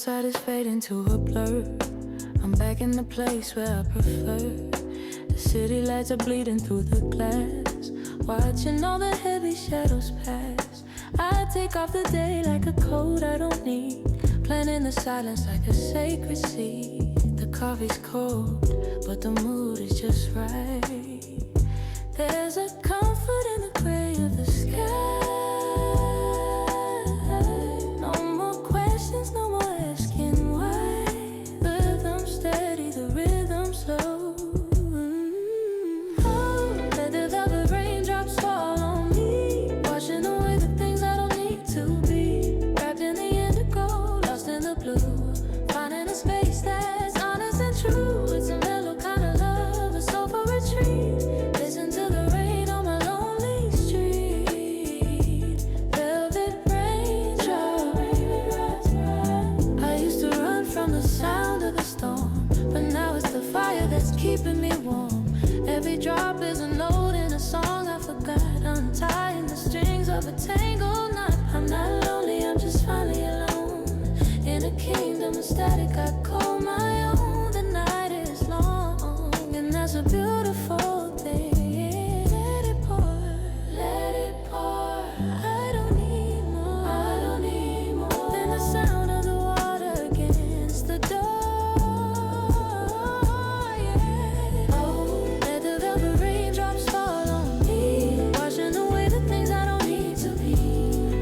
outside is fading to a blur. I'm back in the place where I prefer. The city lights are bleeding through the glass, watching all the heavy shadows pass. I take off the day like a coat I don't need, planning the silence like a sacred seed. The coffee's cold, but the mood is just right. There's a comfort in the gray of the sky. No more questions, no more asking why. The rhythm steady, the rhythm slow. Oh, let the velvet raindrops fall on me, washing away the things I don't need to be. Wrapped in the indigo, lost in the blue, finding a space that's honest and true. It's a mellow kind of love, a soulful retreat. Listen to the rain on my lonely street. Velvet raindrops. I used to run from the sound of the storm, but now it's the fire that's keeping me warm. Every drop is a note in a song I forgot, untying the strings of a tangled knot. I'm not lonely, I'm just finally alone, in a kingdom of static I call my own. The night is long, and that's a beautiful thing. Let it pour, let it pour. I don't need more, I don't need more than the sound of the water against the door. Yeah. Oh, let the velvet raindrops fall on me, washing away the things I don't need to be.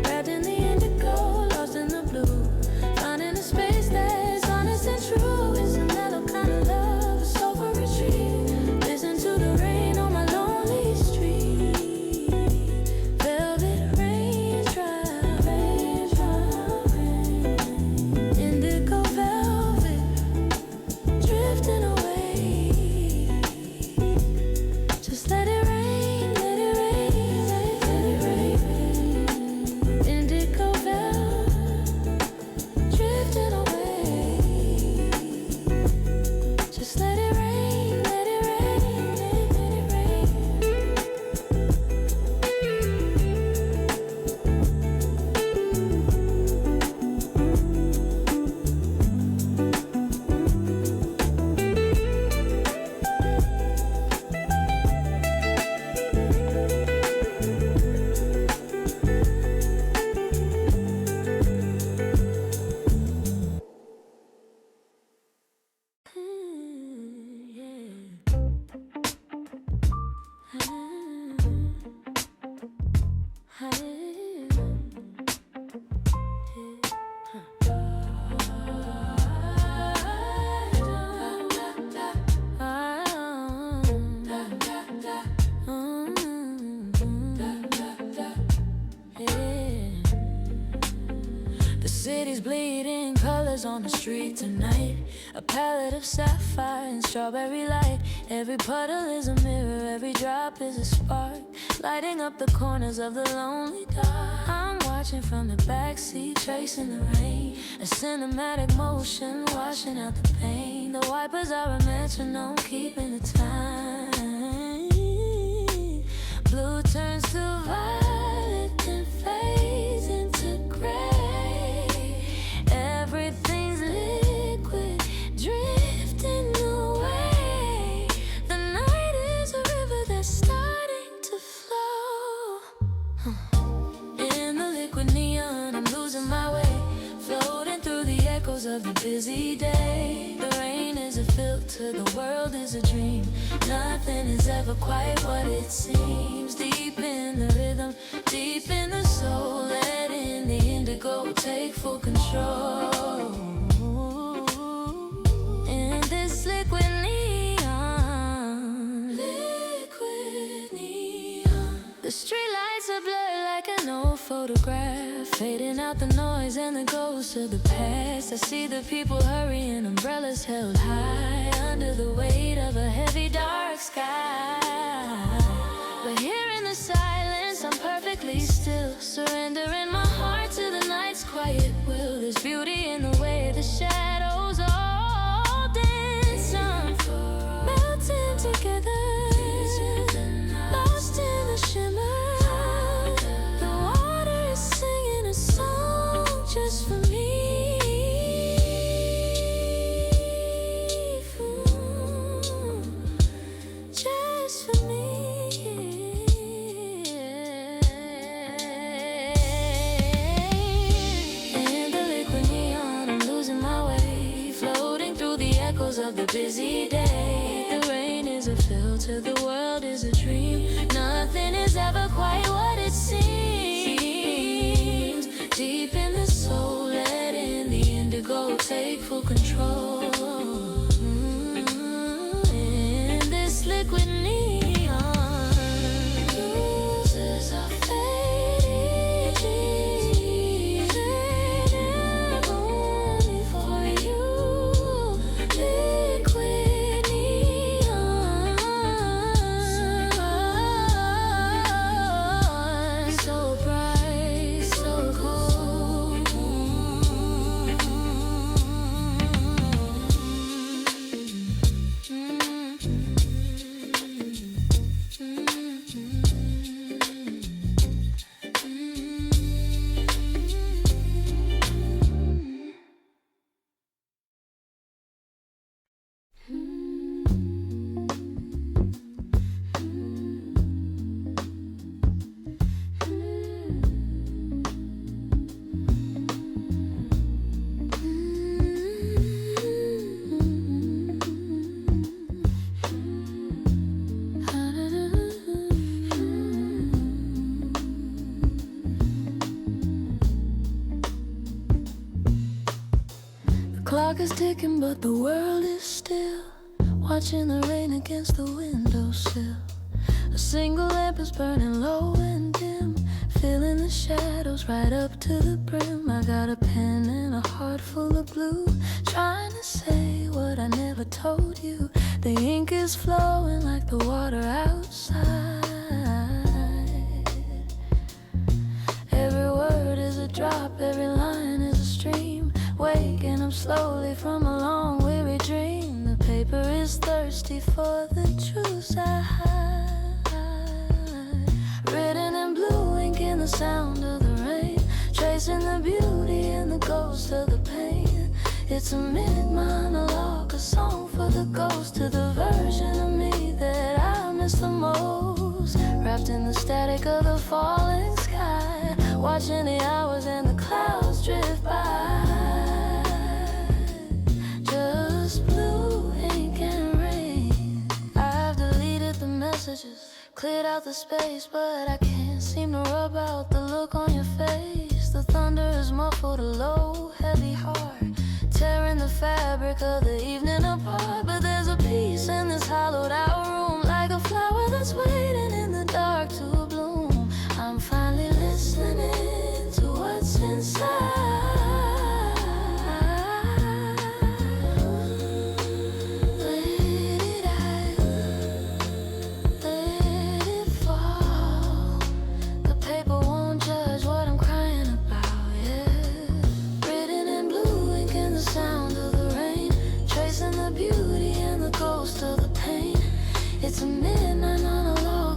Wrapped in the indigo, lost in the blue, finding a space that's honest and true. It's a mellow kind of love, a soulful retreat. Listen to the rain on my lonely street. Velvet raindrop, indigo velvet, drifting away. Just let it rain, let it rain, let it rain. Indigo velvet, drifting away. Just let it rain, let it rain, let it rain. The city's bleeding, colors on the street tonight. A palette of sapphire and strawberry light. Every puddle is a mirror, every drop is a spark, lighting up the corners of the lonely dark. I'm watching from the backseat, tracing the rain, a cinematic motion, washing out the pain. The wipers are a metronome, keeping the time. Blue turns to violet, then fades into gray. Everything's liquid, drifting away. The night is a river that's starting to flow. In the liquid neon, I'm losing my way, floating through the echoes of the busy day. The rain is a filter, the world is a dream. Nothing is ever quite what it seems. Deep in the rhythm, deep in the soul, letting the indigo take full control. In this liquid neon, the streetlights are blurred like an old photograph, fading out the noise and the ghosts of the past. I see the people hurrying, umbrellas held high under the weight of a heavy dark sky. But here in the silence, I'm perfectly still, surrendering my heart to the night's quiet will. There's beauty in the way the shadows all dance, melting together, lost in the shimmer. The water is singing a song just for me. the busy day. The rain is a filter, the world is a dream. Nothing is ever quite what it seems. Deep in the soul, letting the indigo take full control. In this liquid neon, uses are fading, only for you. Liquid neon, so bright, so cold. The clock is ticking, but the world is still. Watching the rain against the windowsill. A single lamp is burning low and dim, filling the shadows right up to the brim. I got a pen and a heart full of glue, trying to say what I never told you. The ink is flowing like the water outside. Every word is a drop, every line is a stream. Waking up slowly from a long weary dream. The paper is thirsty for the truth I hide. Written in blue ink in the sound of the rain, tracing the beauty and the ghost of the pain. It's a mid monologue, a song for the ghost, to the version of me that I miss the most. Wrapped in the static of the falling sky, watching the hours and the clouds drift by. Just blue ink and rain. I've deleted the messages, cleared out the space, but I can't seem to rub out the look on your face. The thunder is muffled, a low, heavy heart, tearing the fabric of the evening apart. But there's a peace in this hollowed out room, like a flower that's waiting in the dark to bloom. I'm finally listening to what's inside. It's a midnight monologue,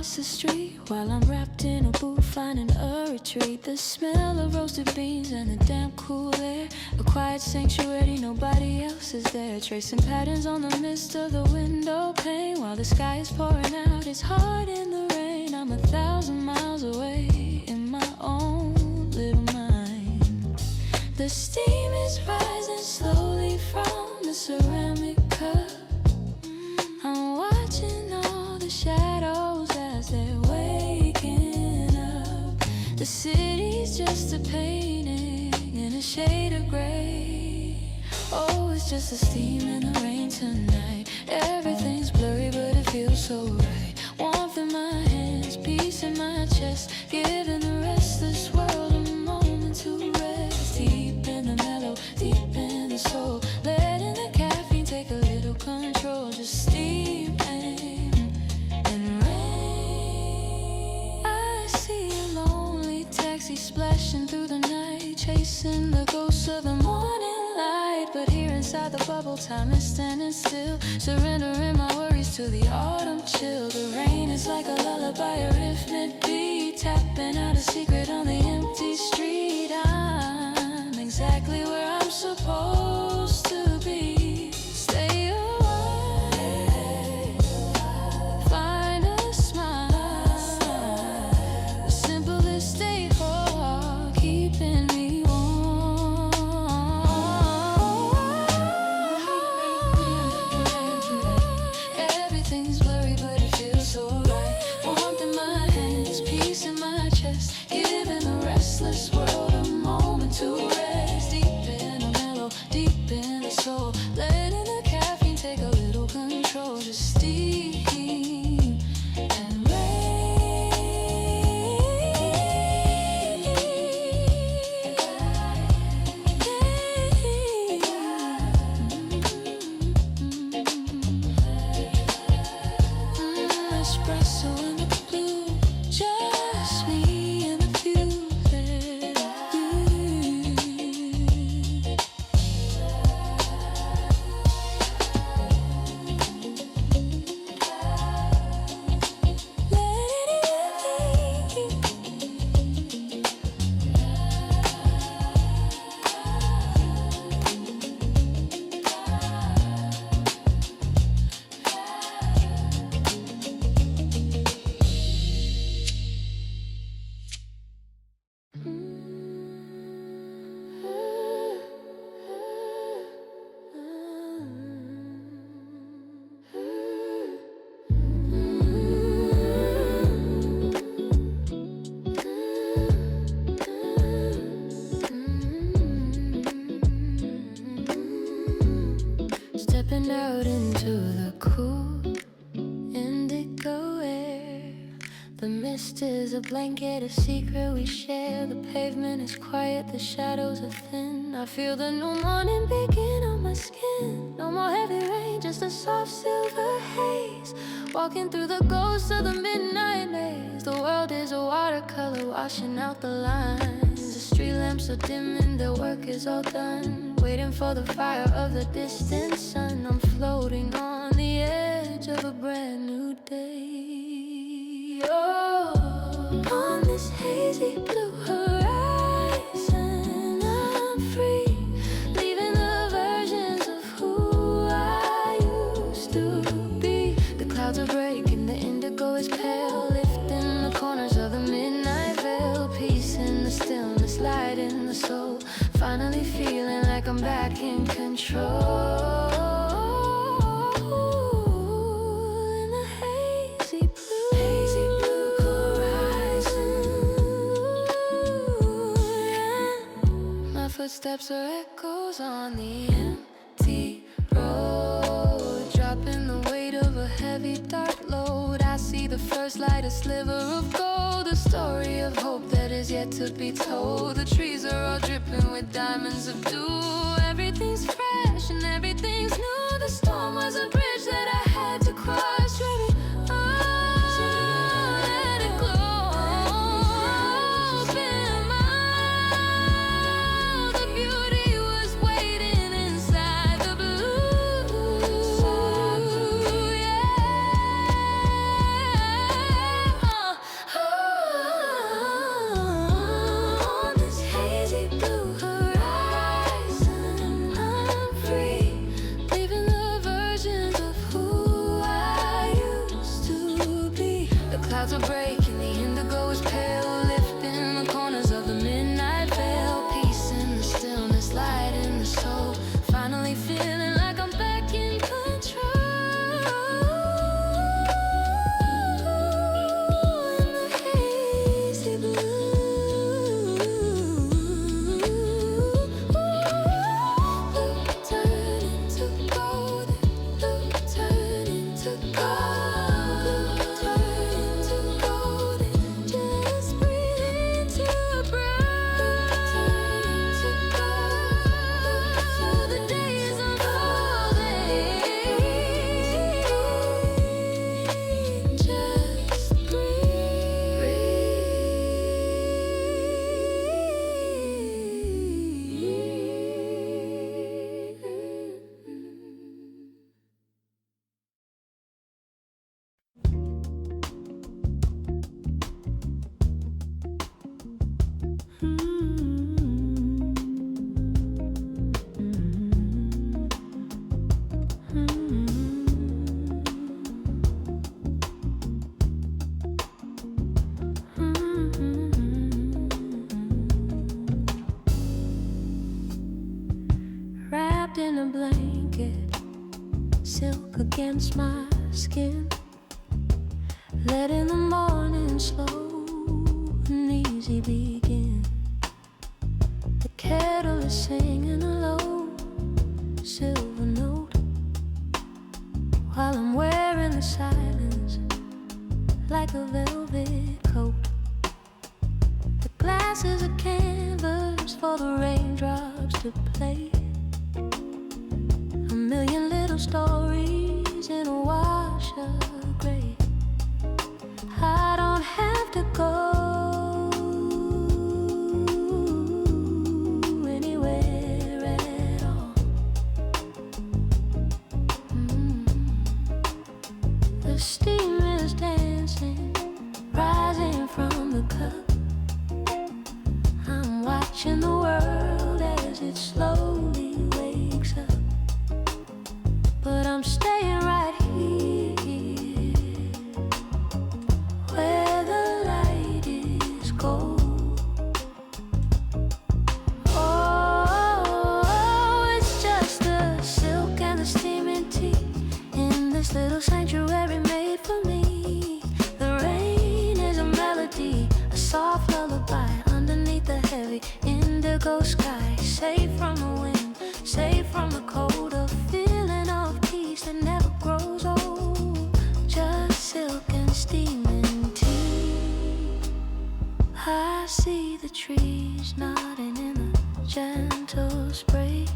across the street while I'm wrapped in a booth, finding a retreat. The smell of roasted beans and the damp cool air, a quiet sanctuary, nobody else is there. Tracing patterns on the mist of the window pane while the sky is pouring out. It's hard in the rain. I'm 1,000 miles away in my own little mind. The steam is rising slowly from the ceramic cup. I'm watching all the shadows as they're waking up. The city's just a painting in a shade of gray. Oh, it's just the steam and the rain tonight. Everything's blurry, but it feels so right. Warmth in my hands, peace in my chest, giving the restless world a moment to rest. Deep in the mellow, deep in the soul, letting the caffeine take a little control. Just steam and rain. I see a lonely taxi splashing through the night, chasing the ghosts of the morning light. But here inside the bubble, time is standing still, surrendering my worries to the autumn chill. The rain is like a lullaby, a rhythmic beat, tapping out a secret on the empty street. I'm exactly where I'm supposed to be. Stay away, find a smile, the simplest day for keeping me warm. Everything's blurry, but it feels so right. Warmth in my hands, peace in my chest, giving the restless world a moment to rest. Deep in the mellow, deep in the soul, letting the caffeine take a little control. Just steam and rain. Espresso in the blue, just me and the view. Stepping out into the cool indigo air. The mist is a blanket, a secret we share. The pavement is quiet, the shadows are thin. I feel the new morning begin on my skin. No more heavy rain, just a soft silver haze, walking through the ghosts of the midnight maze. The world is a watercolor washing out the lines. The street lamps are dimming, their work is all done, waiting for the fire of the distant sun. I'm floating on the edge of a brand new day. Oh, on this hazy blue horizon, I'm free, leaving the versions of who I used to be. The clouds are breaking, the indigo is pale, lifting the corners of the midnight veil. Peace in the stillness, light in the soul, finally feeling like I'm back in control. In the hazy blue horizon, yeah. My footsteps are echoes on the empty road, dropping the weight of a heavy dark load. I see the first light, a sliver of gold, a story of hope that is yet to be told. The trees are all dripping with diamonds of dew. Everything's fresh and everything's new. The storm was a bridge that I had to cross. Dreaming, let it glow. Open mouth, the beauty was waiting inside the blue. Yeah. clouds are breaking, the indigo is pale, lifting the corners of the midnight veil. Peace in the stillness, light in the soul. Finally feeling like I'm back in control. In the hazy blue, look turn into golden, look turn into gold, look turn into golden. Just breathe into a breath, look turn into gold. The day is unfolding. Just wrapped in a blanket, silk against my skin. Letting the morning slow and easy begin. The kettle is singing a low silver note, while I'm wearing the silence like a velvet coat. The glass is a canvas for the raindrops to play. A million little stories in a wash of gray. I don't have to go anywhere at all. The steam is dancing, rising from the cup. I'm watching the world as it slowly wakes up. But I'm staying right here, where the light is gold. Oh, it's just the silk and the steaming tea in this little sanctuary made for me. The rain is a melody, a soft lullaby underneath the heavy indigo sky. Safe from the wind, safe from the cold, a feeling of peace that never grows old. Just silk and steaming tea. I see the trees nodding in the gentle spray,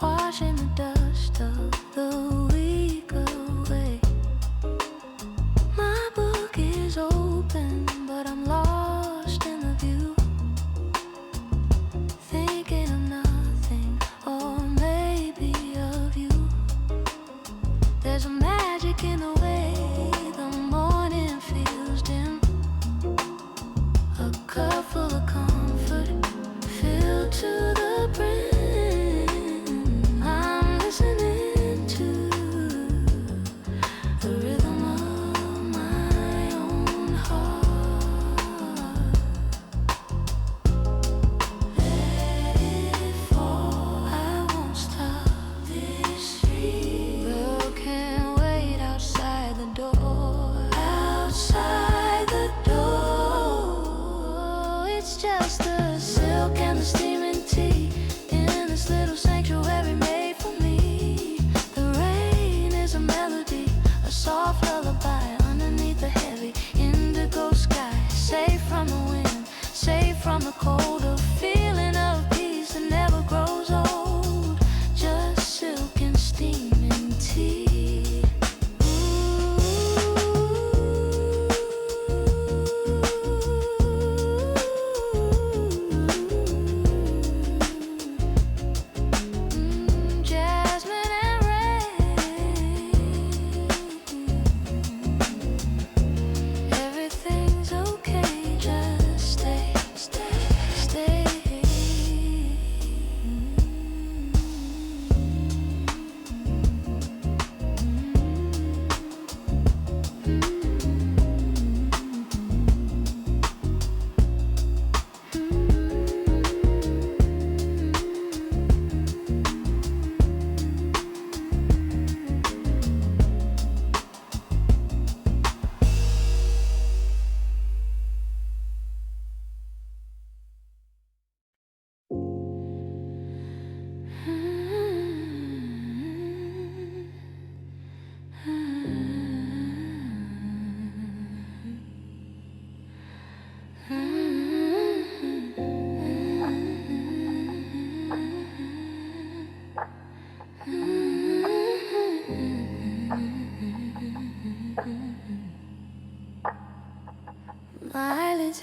washing the dust of the week away. My book is open, but I'm lost in the view, thinking of nothing, or maybe of you. There's a magic in the way the morning feels dim, a cup full of comfort filled to the brim. I'm listening to the rhythm of my own heart. Let it fall, I won't stop this free. Girl can't wait outside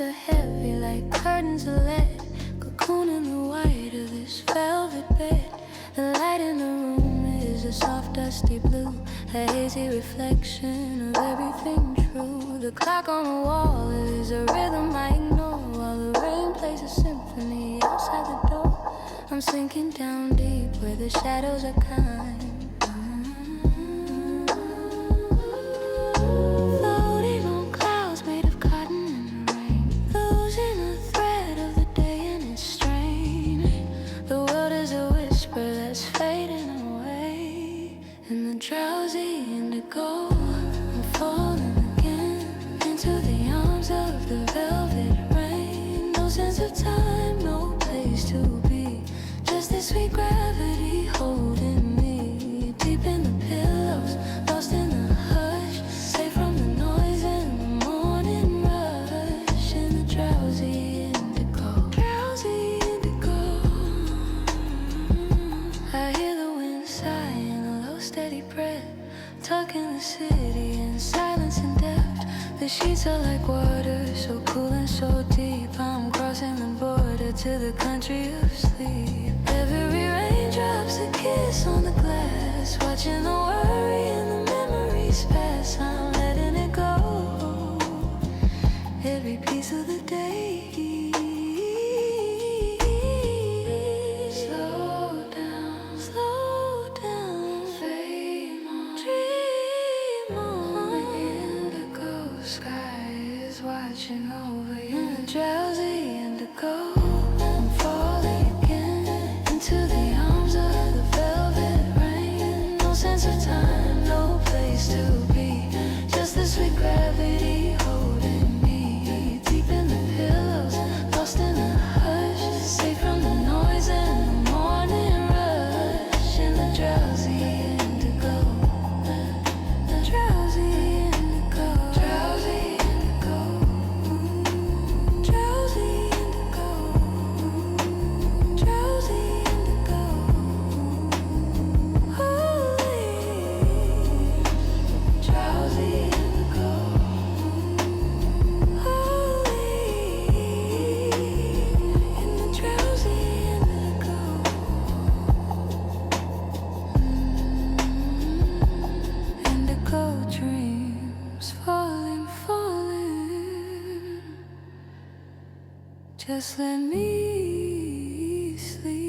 sheets are heavy like curtains of lead, cocoon in the white of this velvet bed. The light in the room is a soft dusty blue, a hazy reflection of everything true. The clock on the wall is a rhythm I ignore, while the rain plays a symphony outside the door. I'm sinking down deep where the shadows are kind. Floating on clouds made of cotton in the rain, losing the thread of the day in its strain. The world is a whisper that's fading away. In the drowsy indigo, I'm falling again into the arms of the velvet rain. No sense of time, no place to be, just this sweet gravity holding me deep in the pillows, lost in the hush, safe from the noise and the morning rush. In the drowsy indigo, drowsy indigo, I hear the wind sighing, a low steady breath, tucking the city in silence and depth. The sheets are like water, so cool and so deep. I'm crossing the border to the country of sleep. Every raindrop's a kiss on the glass, watching the worry and the memories pass. I'm letting it go, every piece of the day. Slow down, fade on, dream on. Indigo sky is watching over you. In the drowsy indigo, I'm falling again into the arms of the velvet rain. No sense of time, no place to be, just the sweet gravity holding me deep in the pillows, lost in the hush, safe from the noise and the morning rush. In the drowsy indigo, the drowsy indigo, drowsy indigo, drowsy indigo, drowsy indigo, holy, drowsy indigo, holy, in the drowsy indigo. Indigo dreams falling, falling. Just let me sleep.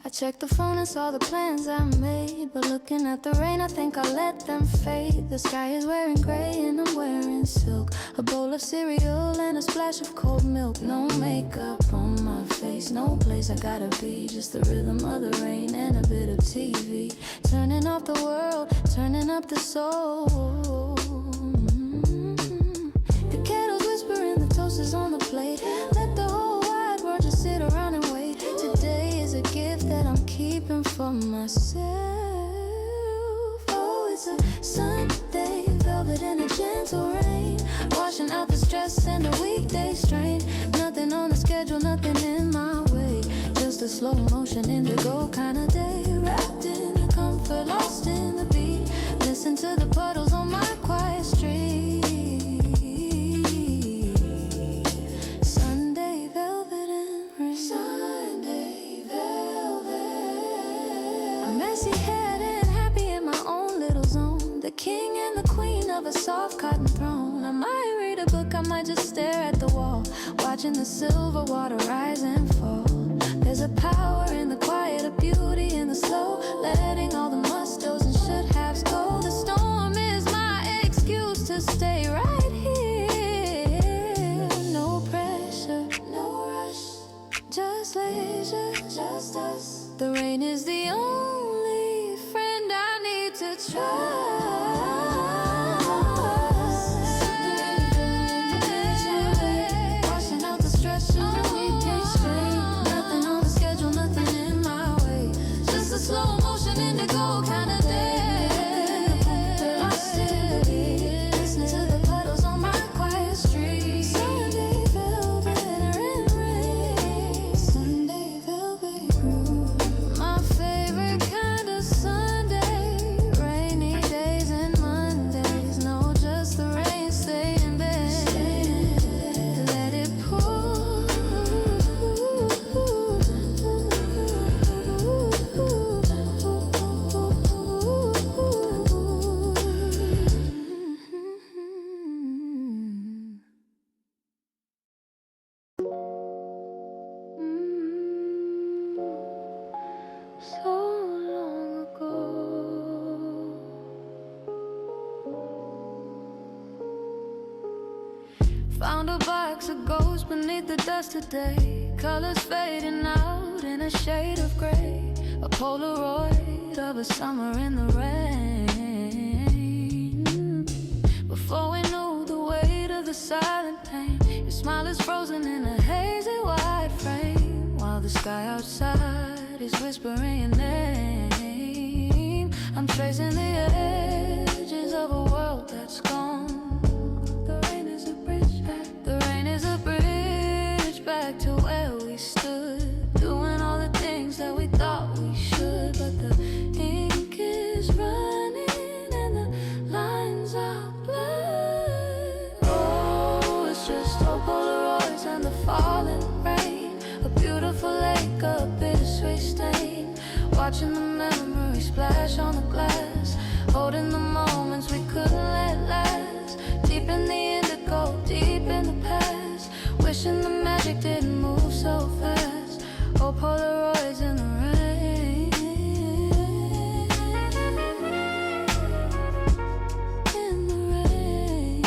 I checked the phone and saw the plans I made, but looking at the rain, I think I'll let them fade. The sky is wearing gray and I'm wearing silk, a bowl of cereal and a splash of cold milk. No makeup on my face, no place I gotta be, just the rhythm of the rain and a bit of TV. Turning off the world, turning up the soul. The kettle's whispering, the toast is on the plate. Let the whole wide world just sit around and wait. Today is a gift that I'm keeping for myself. Oh, it's a Sunday, velvet and a gentle rain, washing out the stress and the weekday strain. Nothing on the schedule, nothing in my way, just a slow motion indigo kind of day. Wrapped in the comfort, lost in the beat, listen to the puddles on my quiet street. Sunday, velvet and rain. Sunday, velvet. I'm messy-haired and happy in my own little zone, the king and the queen of a soft cotton throne. I might read a book, I might just stare at the wall, watching the silver water rise and fall. There's a power in the quiet, a beauty in the slow, letting all the must-dos and should-haves go. The storm is my excuse to stay right here. No pressure, no rush, just leisure, just us. Found a box of ghosts beneath the dust today. Colors fading out in a shade of gray. A Polaroid of a summer in the rain. Before we knew the weight of the silent pain, your smile is frozen in a hazy white frame, while the sky outside is whispering your name. I'm tracing the edges of a world that's gone. The rain is a bridge back. The rain is a bridge back to where we stood, doing all the things that we thought we should. But the ink is running and the lines are blurred. Oh, it's just old Polaroids and the falling rain. A beautiful lake, a bittersweet stain. Watching the memories splash on the glass, holding the moments we couldn't let last. Deep in the indigo, deep in the past, wishing the magic didn't move so fast. Oh, Polaroids in the rain. In the rain.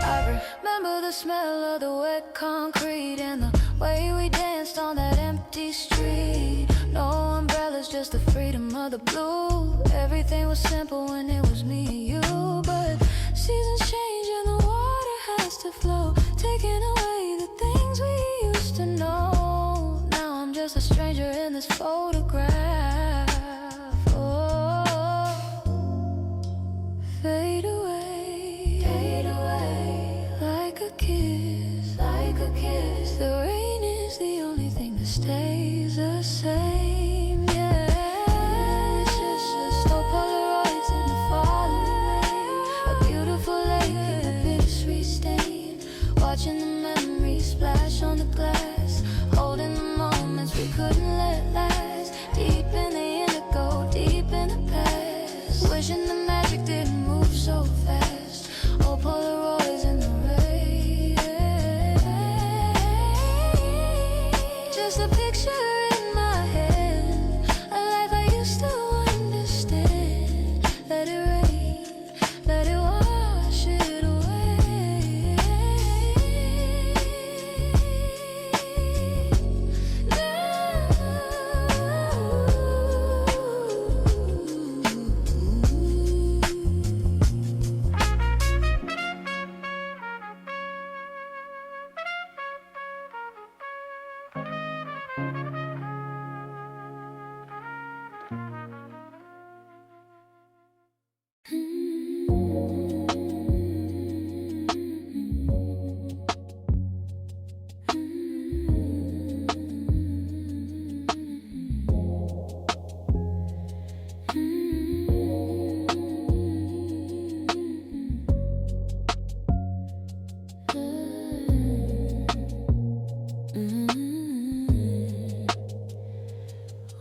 I remember the smell of the wet concrete and the way we danced on that empty street. No umbrellas, just the freedom of the blue. Everything was simple when it was me and you. But seasons change and the water has to flow, taking away the things we used to know. Now I'm just a stranger in this photograph. Oh, fade away, like a kiss, like a kiss. The rain is the only thing that stays the same. Yeah, it's just old Polaroids in the falling rain. A beautiful lake with a bittersweet stain. Watching the memories splash on the glass, holding the moments we couldn't let last. Deep in the indigo, deep in the past, wishing the magic didn't move so fast. Old Polaroids in the rain. Just a picture in my head, a life I used to understand. Let it rain, let it wash it away.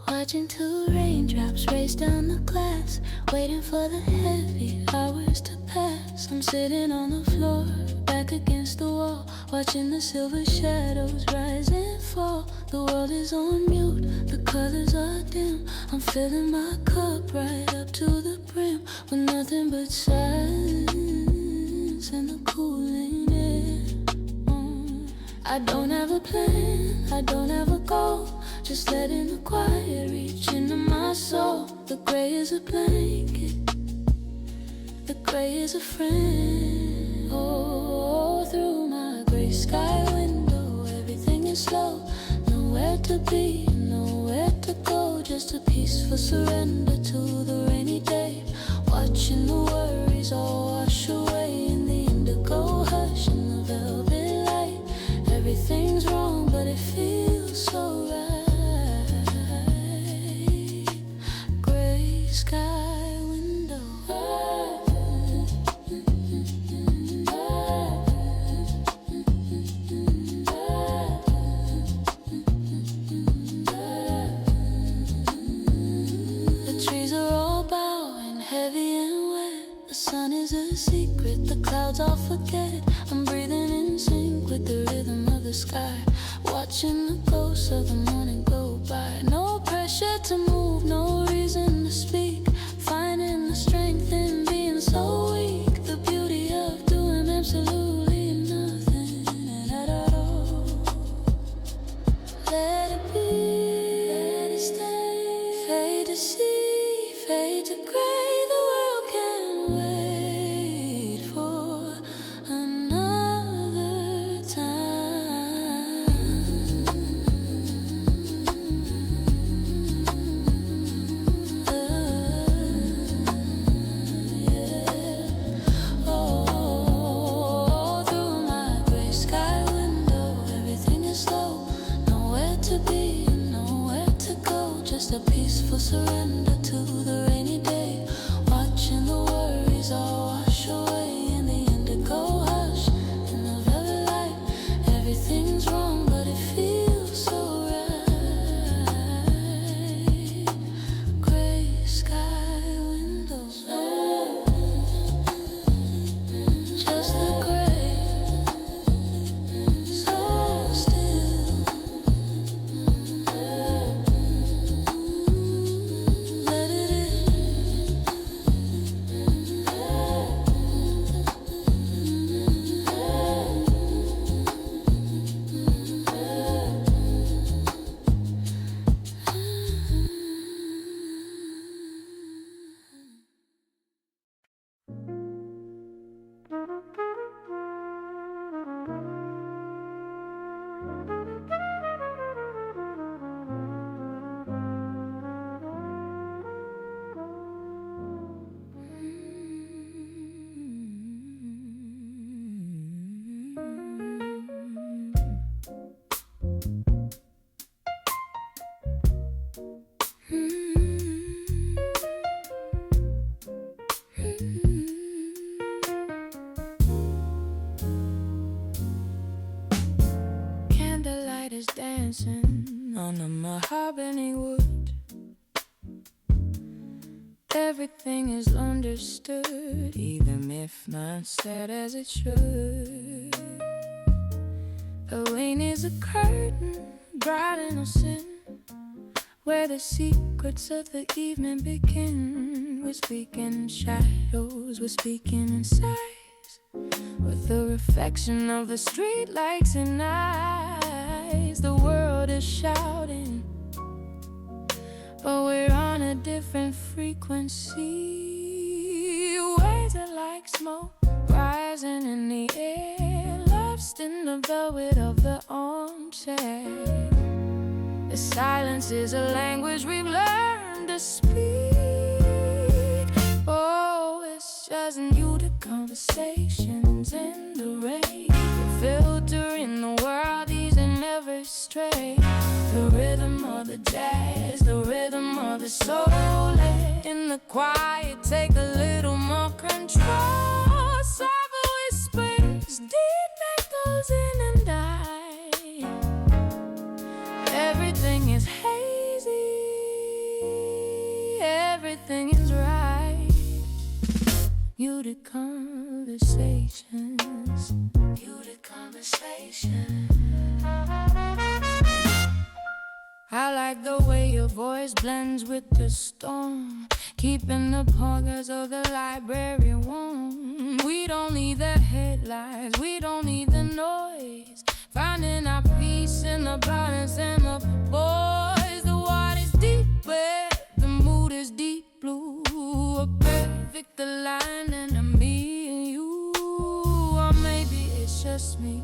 Watching two raindrops race down the glass, waiting for the heavy hours to pass. I'm sitting on the floor, back against the wall, watching the silver shadows rise and fall. The world is on mute, the colors are dim. I'm filling my cup right up to the brim, with nothing but silence and the cooling air. I don't have a plan, I don't have a goal, just letting the quiet reach into my soul. The gray is a blanket, the gray is a friend. Oh, through my gray sky window, everything is slow. Nowhere to be, nowhere to go, just a peaceful surrender to the rainy day. Watching the worries all wash away in the indigo hush and the velvet light. Everything's wrong, but it feels so right. Gray sky window. The trees are all bowing, heavy and wet. The sun is a secret, the clouds all forget. I'm breathing in sync with the rhythm of the sky, watching the ghosts of the morning go by. No pressure to move, no reason to see, fade to gray. The world can't wait for another time. Yeah. Oh, through my gray sky window, everything is slow. Nowhere to be, nowhere to go. Just a peaceful surrender to the rainy day. Watching the worries all wash away in the indigo hush. In the velvet light, everything's wrong, but it feels so right. Gray sky windows, just the gray, so still. Let it in. Candlelight is dancing on the mahogany wood. Everything is understood, even if not said as it should. The rain is a curtain, bright innocent, where the secrets of the evening begin. We're speaking in shadows, we're speaking in sighs, with the reflection of the street lights and eyes. The world is shouting, but we're on a different frequency. Waves are like smoke rising in the air, lost in the velvet of the armchair. The silence is a language we've learned to speak. Oh, it's just muted conversations in the rain, filtering the world, easing every stray. The rhythm of the jazz, the rhythm of the soul. In the quiet, take a little more control. Soft whispers, deep echoes in and die. Everything is hazy, everything is right. Muted conversations, muted conversations. I like the way your voice blends with the storm, keeping the corners of the library warm. We don't need the headlines, we don't need the noise, finding our peace in the balance and the boys. The water's deep red, the mood is deep blue, a perfect alignment of me and you. Or maybe it's just me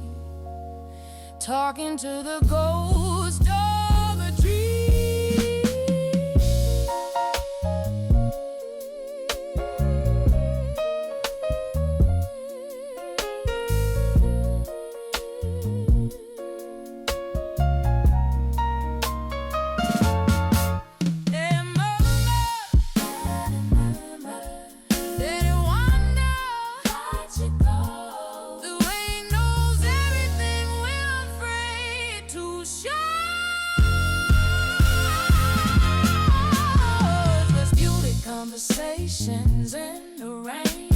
talking to the ghost of a dream. Conversations in the rain,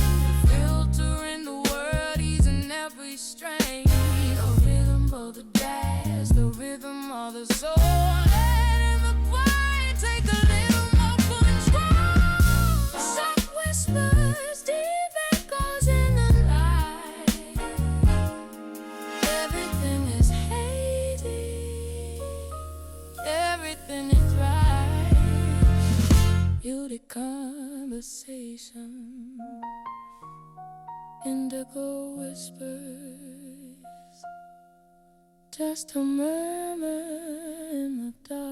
filtering the world, easing every strain. The rhythm of the jazz, the rhythm of the soul. And in the quiet, take a little more control. Soft whispers, deep echoes in the light. Everything is hazy, everything is right. conversation, indigo whispers, just a murmur in the dark.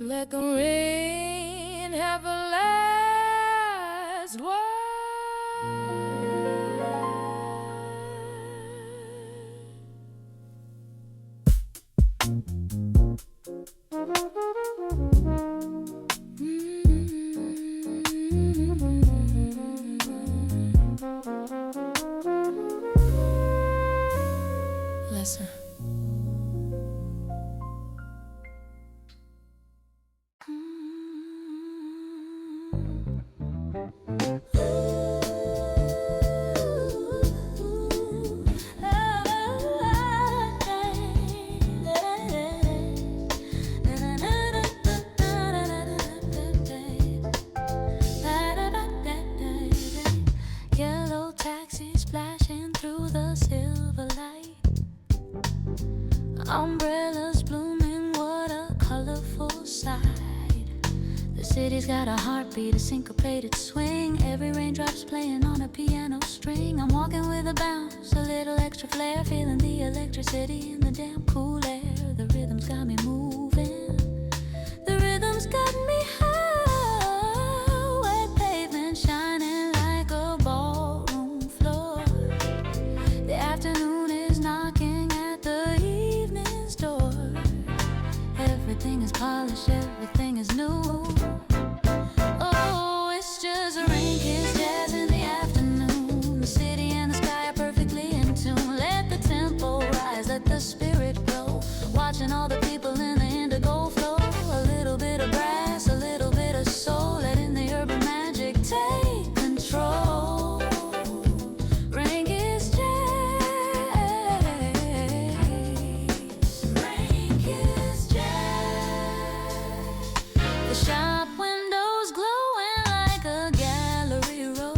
Let the rain have a last word. Listen. Yellow taxi splashing through the silver light. Umbrellas blooming, what a colorful sight. The city's got a heartbeat, a syncopated swing. Every raindrop's playing on a piano string. I'm walking with a bounce, a little extra flair, feeling the electricity in the damn cool air. The rhythm's got me moving, the rhythm's got me high. Wet pavement shining like a ballroom floor. The afternoon is knocking at the evening's door. Everything is polished, everything is new. Oh, it's just a rain-kissed jazz in the afternoon. The city and the sky are perfectly in tune. Let the tempo rise, let the spirit grow. Watching all the people in the indigo flow. A little bit of brass, a little bit of soul. Letting the urban magic take control. Rain-kissed jazz, rain-kissed jazz. The shop windows glowing like a gallery row.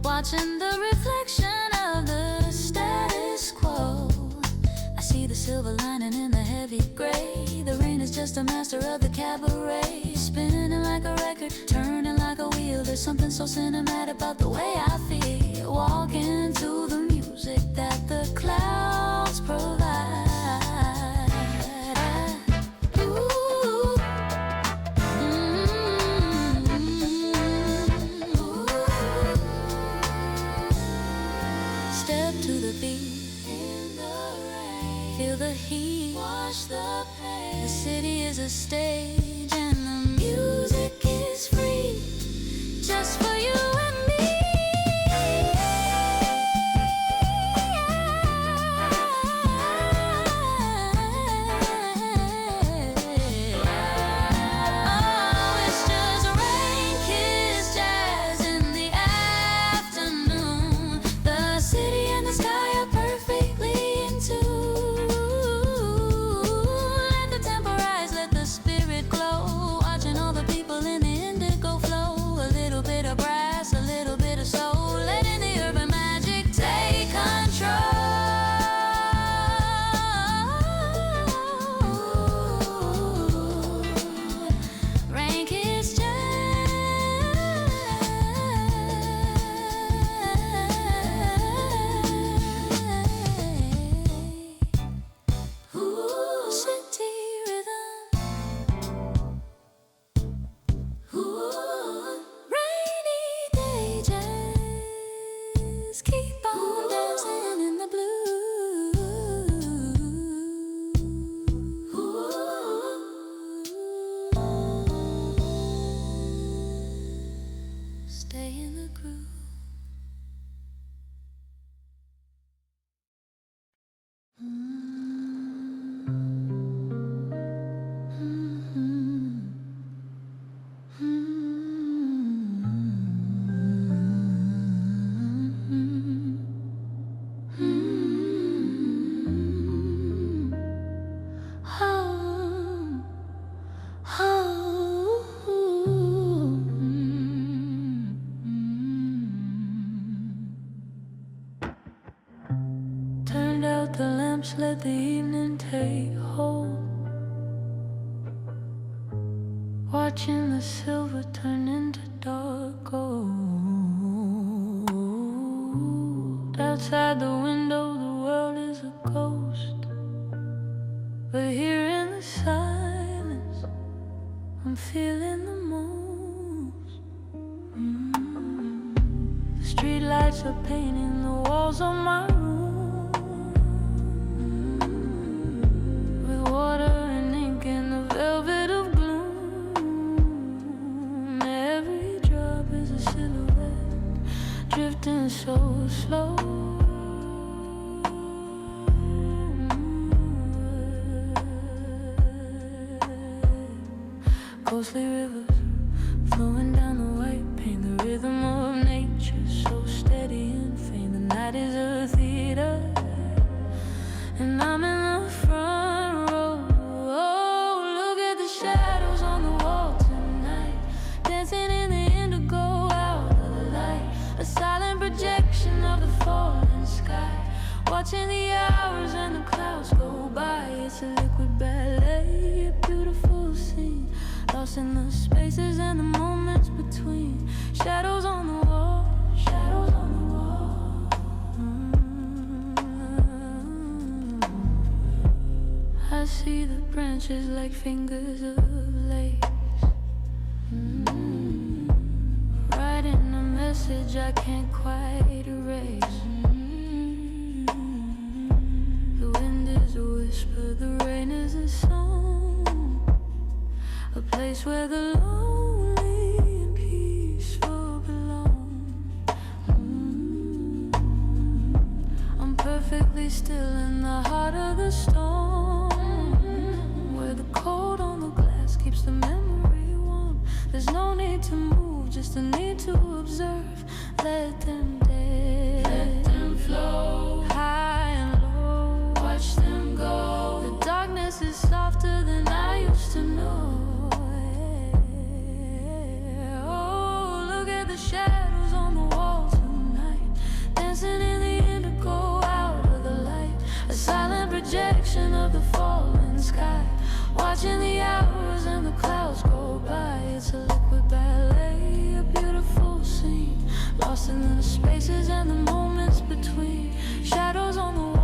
Watching the reflection of the status quo. I see the silver lining in the heavy gray. The rain is just a master of the cabaret. Spinning like a record, turning like a wheel. There's something so cinematic about the way I feel. Walking to the music that the clouds provide. Ooh. Step to the beat in the rain. Feel the heat, wash the pain. The city is a stage and the music is free, just for you and me. Oh, it's just a rain-kissed jazz in the afternoon. The city and the sky are perfectly in tune. Let the tempo rise, let the spirit glow. watching the silver turn into dark gold. Outside the window, the world is a ghost, but here in the silence, I'm feeling the most. The street lights are painting the walls of my room, with water and ink and the velvet of gloom. Every drop is a silhouette, drifting so slow. Ghostly rivers flowing down the white paint, the rhythm of nature so steady and faint. The night is a theater, and I'm in the front row. Oh, look at the shadows on the wall tonight, dancing in the indigo out of the light. A silent projection of the falling sky, watching the hours and the clouds go by. It's a liquid ballet, a beautiful scene, lost in the spaces and the moments between. Shadows on the wall, shadows on the wall. I see the branches like fingers of lace, writing a message I can't quite erase. The wind is a whisper, the rain is a song, a place where the lonely and peaceful belong. I'm perfectly still in the heart of the storm, where the cold on the glass keeps the memory warm. There's no need to move, just a need to observe. Let them dance, let them flow, high and low, watch them go. The darkness is softer than I used to know. Shadows on the wall tonight, dancing in the indigo out of the light. A silent projection of the falling sky, watching the hours and the clouds go by. It's a liquid ballet, a beautiful scene, lost in the spaces and the moments between. Shadows on the wall.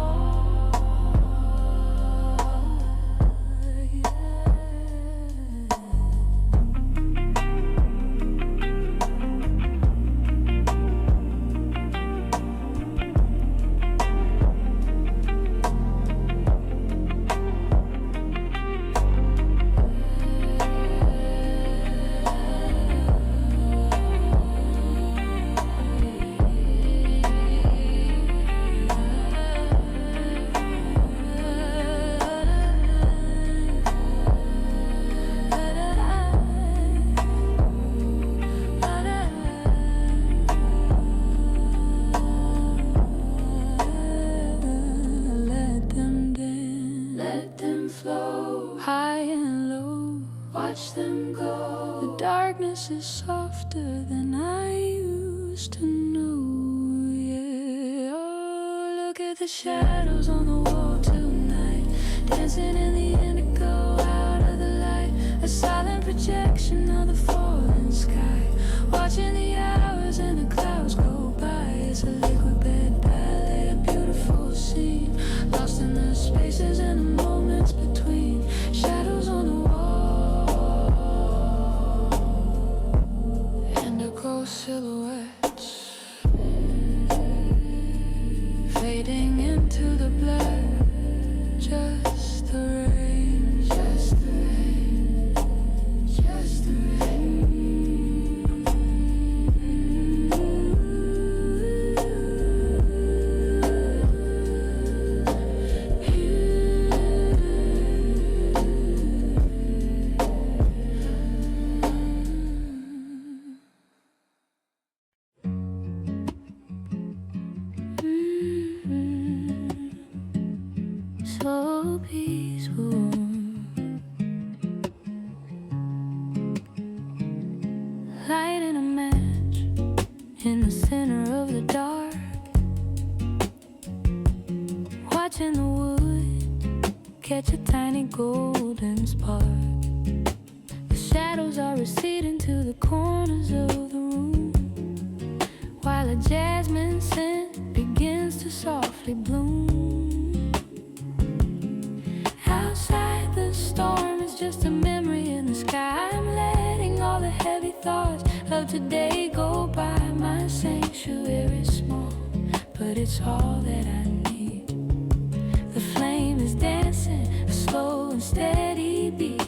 Is softer than I used to know, yeah. Oh, look at the shadows on the wall tonight, dancing in the indigo out of the light. A silent projection of the falling sky, watching the hours and the clouds go by. It's a liquid bed ballet, a beautiful scene, lost in the spaces and the moments between. Shadows on the wall, silhouettes fading into the black. Just the rain, just the rain, just the rain. So peaceful, lighting a match in the center of the dark, watching the wood catch a tiny golden spark. The shadow shadows are receding to the corners of the room, while a jasmine scent begins to softly bloom. Outside, the storm is just a memory in the sky. I'm letting all the heavy thoughts of today go by. My sanctuary's small, but it's all that I need. The flame is dancing, a slow and steady beat,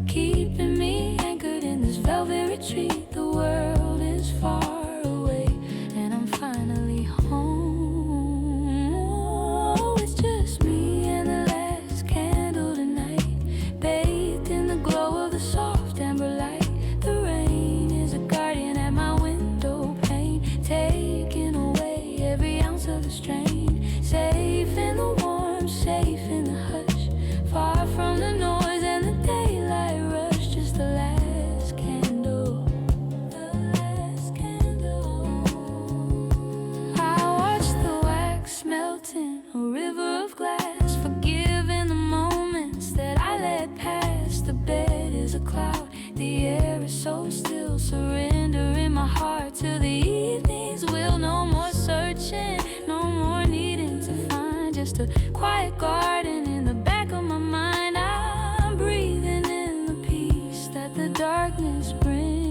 keeping me anchored in this velvet retreat. The world is far away, and I'm finally home. Oh, it's just me and the last candle tonight, bathed in the glow of the soft amber light. The rain is a guardian at my window pane, taking away every ounce of the strain. Safe in the warmth, safe in the hush, far from the noise and the daylight rush. Just the last candle, the last candle. I watch the wax melt in a river of glass, forgiving the moments that I let pass. The bed is a cloud, the air is so still, surrendering my heart to the evening's will. No more searching, no more needing to find, just a quiet garden in the back of my mind. I'm breathing in the peace that the darkness brings.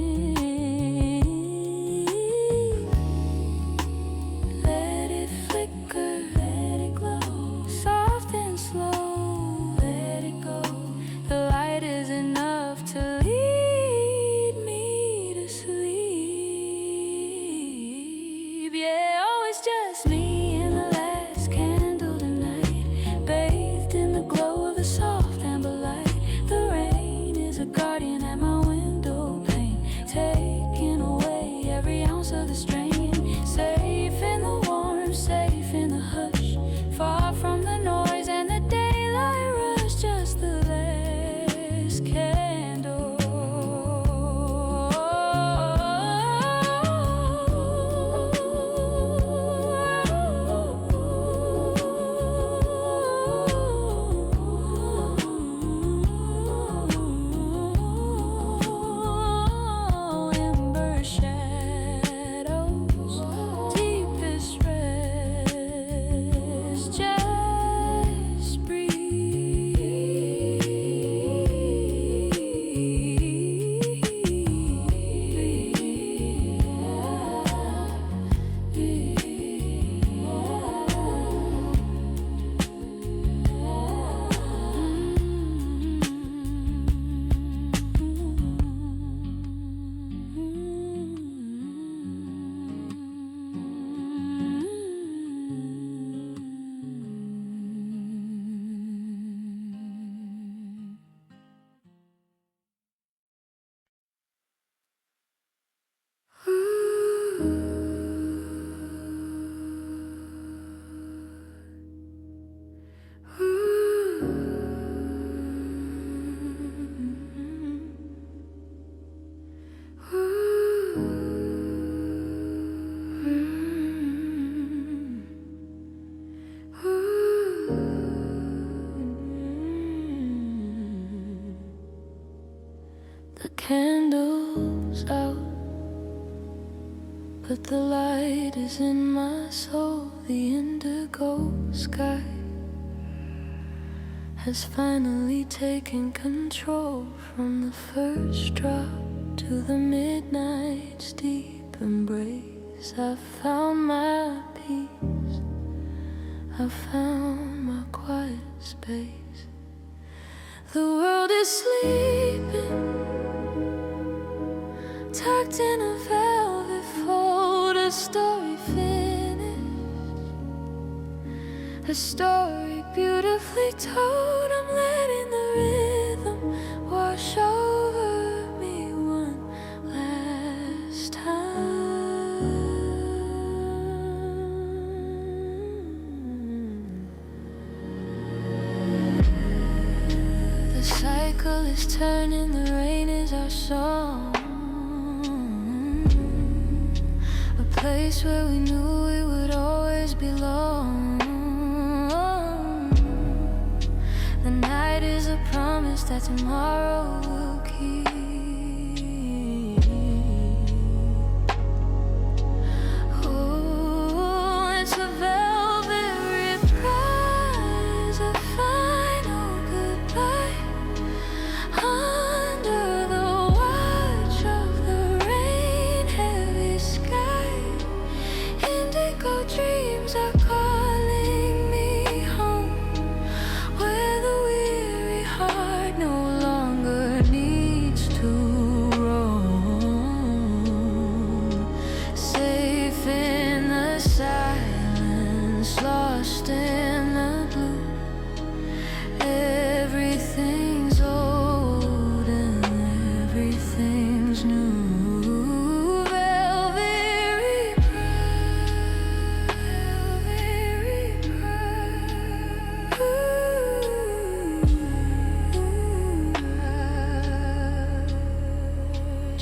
Let it flicker, let it glow, soft and slow, let it go. The light is enough to lead me to sleep. Yeah, oh, it's just me and the last candle tonight, bathed in the glow of the soft amber light. The rain is a guardian at my window pane, taking away every ounce of the strain. Safe in the warmth, safe in the hush, far from the noise and the daylight rush. Just the last candle. Ember shadows, deepest rest, just the candle's out, but the light is in my soul. The indigo sky has finally taken control, from the first drop to the midnight's deep embrace. I found my peace, I found my quiet space. The world is sleeping, tucked in a velvet fold. A story finished, a story beautifully told. I'm letting the rhythm wash over me one last time. The cycle is turning, the rain is our song. A place where we knew we would always belong. The night is a promise that tomorrow will keep.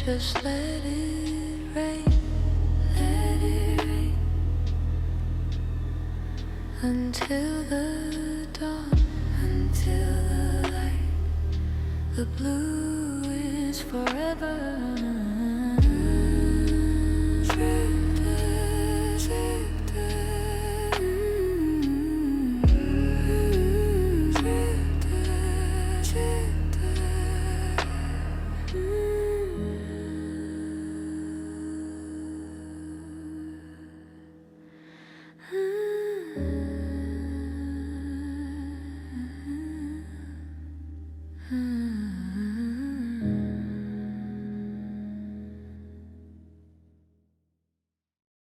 Just let it rain, let it rain until the dawn, until the light. The blue is forever.